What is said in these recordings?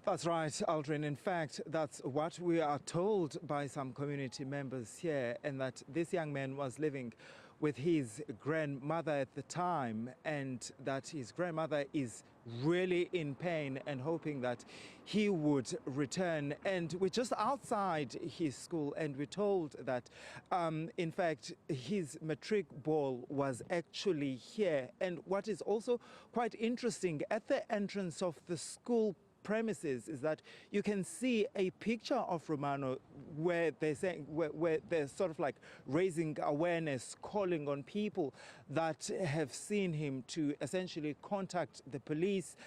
That's right, Aldrin. In fact, that's what we are told by some community members here, and that this young man was living with his grandmother at the time, and that his grandmother is really in pain and hoping that he would return. And we're just outside his school, and we're told that, in fact, his matric ball was actually here. And what is also quite interesting, at the entrance of the school premises is that you can see a picture of Romano where they're saying, where they're sort of like raising awareness, calling on people that have seen him to essentially contact the police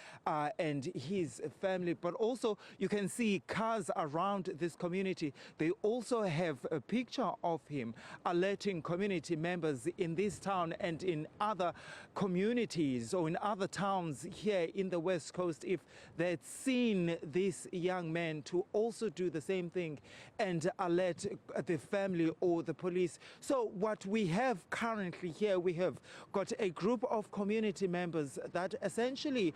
and his family. But also you can see cars around this community. They also have a picture of him alerting community members in this town and in other communities or in other towns here in the West Coast if they'd seen this young man to also do the same thing and alert the family or the police. So what we have currently here, we have got a group of community members that essentially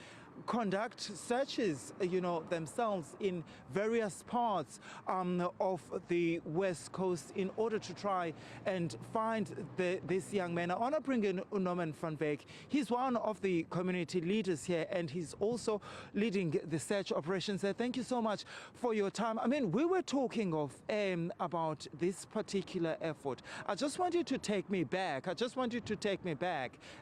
conduct searches, themselves in various parts of the West Coast in order to try and find this young man. I want to bring in Romano Fredericks. He's one of the community leaders here, and he's also leading the search operations there. Thank you so much for your time. I mean, we were talking about this particular effort. I just want you to take me back.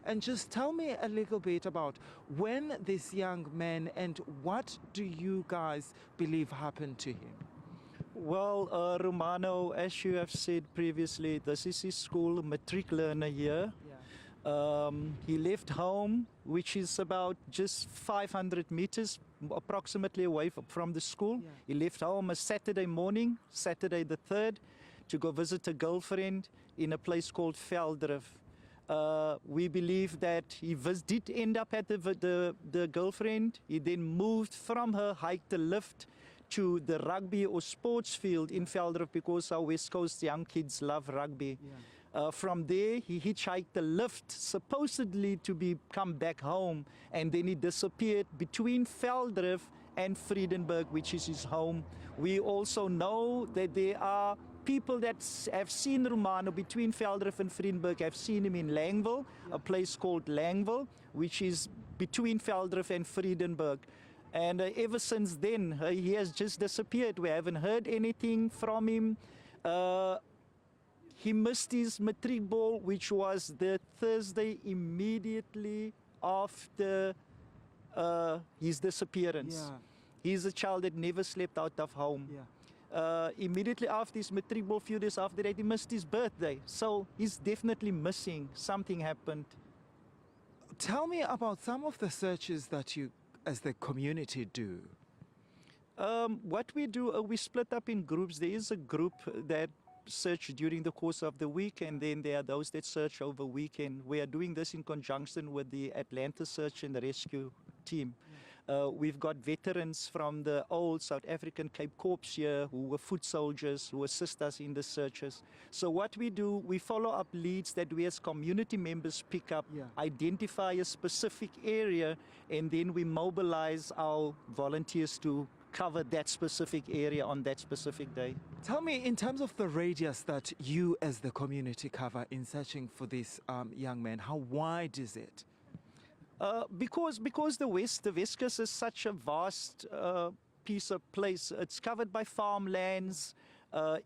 And just tell me a little bit about when this young man, and what do you guys believe happened to him? Well, Romano, as you have said previously, this is his school matric learner year. Yeah. He left home, which is about just 500 meters approximately away from the school. Yeah. He left home a Saturday morning, Saturday the 3rd, to go visit a girlfriend in a place called Vredenburg. We believe that he did end up at the girlfriend. He then moved from her, hiked the lift to the rugby or sports field in Vredenburg because our West Coast young kids love rugby. Yeah. From there, he hitchhiked the lift, supposedly to come back home, and then he disappeared between Vredenburg and Vredenburg, which is his home. We also know that there are people that have seen Romano between Vredenburg and Vredenburg, have seen him in Langville, a place called Langville, which is between Vredenburg and Vredenburg. And ever since then, he has just disappeared. We haven't heard anything from him. He missed his matric ball, which was the Thursday immediately after his disappearance. Yeah. He's a child that never slept out of home. Yeah. Immediately after his matric ball, few days after that, he missed his birthday. So he's definitely missing. Something happened. Tell me about some of the searches that you, as the community, do. What we do, we split up in groups. There is a group that search during the course of the week, and then there are those that search over weekend. We are doing this in conjunction with the Atlanta Search and Rescue team. We've got veterans from the old South African Cape Corps here who were foot soldiers who assist us in the searches. So what we do, we follow up leads that we as community members pick up, identify a specific area, and then we mobilize our volunteers to cover that specific area on that specific day. Tell me, in terms of the radius that you as the community cover in searching for this young man, how wide is it? Because the West Coast is such a vast piece of place. It's covered by farmlands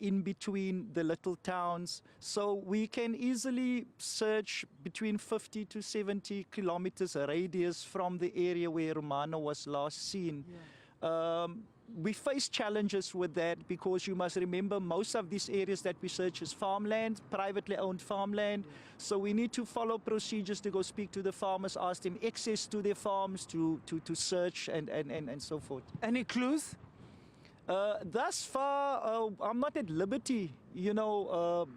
in between the little towns. So we can easily search between 50 to 70 kilometers radius from the area where Romano was last seen. Yeah. We face challenges with that because you must remember most of these areas that we search is farmland, privately owned farmland. Yeah. So we need to follow procedures to go speak to the farmers, ask them access to their farms to search and so forth. Any clues? Thus far, I'm not at liberty,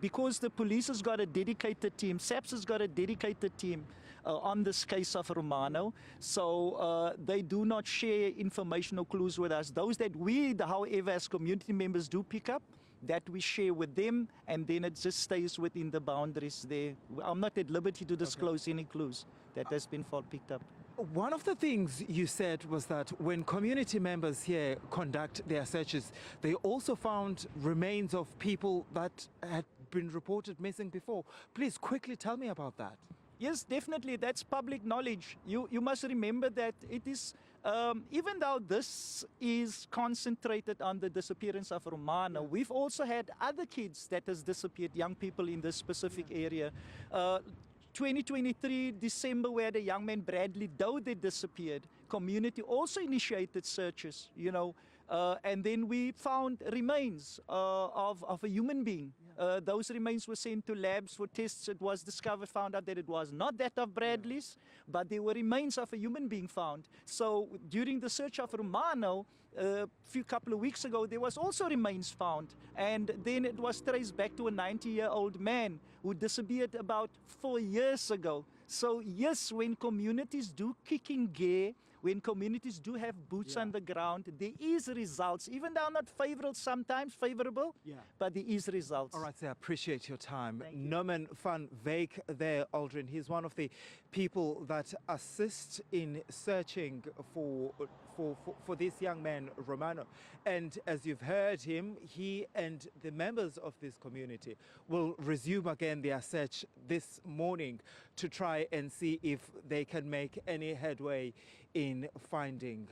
because the police has got a dedicated team, SAPS has got a dedicated team on this case of Romano. So they do not share information or clues with us. Those that we, however, as community members do pick up, that we share with them, and then it just stays within the boundaries there. I'm not at liberty to disclose any clues that has been picked up. One of the things you said was that when community members here conduct their searches, they also found remains of people that had been reported missing before. Please quickly tell me about that. Yes, definitely. That's public knowledge. You must remember that it is, even though this is concentrated on the disappearance of Romano, we've also had other kids that has disappeared, young people in this specific area. 2023 December, where the young man Bradley Dowd disappeared, community also initiated searches, you know, and then we found remains of a human being. Those remains were sent to labs for tests. It was discovered, found out that it was not that of Bradley's, but there were remains of a human being found. So during the search of Romano, a couple of weeks ago, there was also remains found. And then it was traced back to a 90-year-old man who disappeared about 4 years ago. So yes, when communities do kick in gear, when communities do have boots on the ground, there is results, even though not favorable, sometimes favorable, but there is results. All right, sir, I appreciate your time. Thank you. Norman van Wyk there, Aldrin, he's one of the people that assist in searching for this young man, Romano. And as you've heard him, he and the members of this community will resume again their search this morning to try and see if they can make any headway in finding